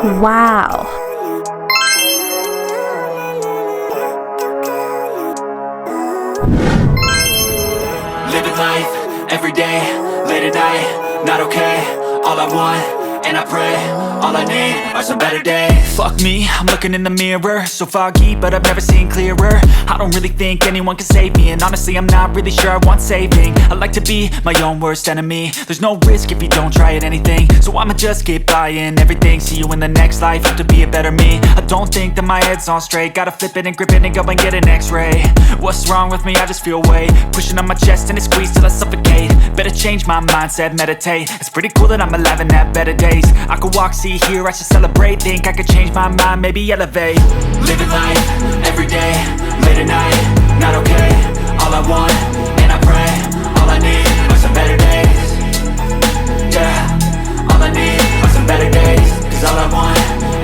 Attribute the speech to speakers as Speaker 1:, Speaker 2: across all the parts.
Speaker 1: Wow.
Speaker 2: Living life, every day, late at night, not okay. All I want, and I pray, all I need are some better days. Fuck me, I'm looking in the mirror, so foggy, but I've never seen clearer. I don't really think anyone can save me, and honestly I'm not really sure I want saving. I like to be my own worst enemy. There's no risk if you don't try at anything, so I'ma just get buying everything. See you in the next life, have to be a better me. I don't think that my head's on straight, gotta flip it and grip it and go and get an x-ray. What's wrong with me? I just feel weight pushing on my chest and it squeezes till I suffocate. Better change my mindset, meditate. It's pretty cool that I'm alive and have better days. I could walk, see, hear, I should celebrate. Think I could change my mind, maybe elevate. Living life, every day, late at night, not okay. All I want, and I pray, all I need are some better days. Yeah, all I need are some better days. Cause all I want,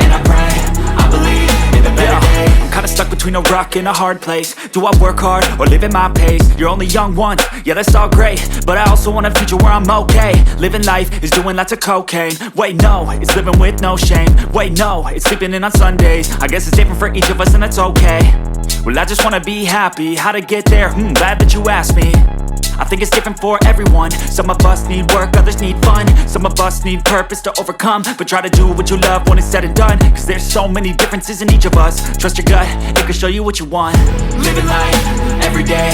Speaker 2: and I pray, I believe in the better days. I'm kinda stuck between a rock and a hard place. Do I work hard or live at my pace? You're only young once, yeah that's all great, but I also want a future where I'm okay. Living life is doing lots of cocaine. Wait no, it's living with no shame. Wait no, it's sleeping in on Sundays. I guess it's different for each of us and that's okay. Well I just wanna be happy, how to get there? Glad that you asked me. I think it's different for everyone. Some of us need work, others need fun. Some of us need purpose to overcome. But try to do what you love when it's said and done. Cause there's so many differences in each of us. Trust your gut, it can show you what you want. Living life, every day,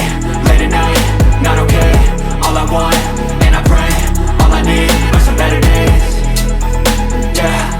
Speaker 2: late at night, not okay. All I want, and I pray, all I need are some better days. Yeah.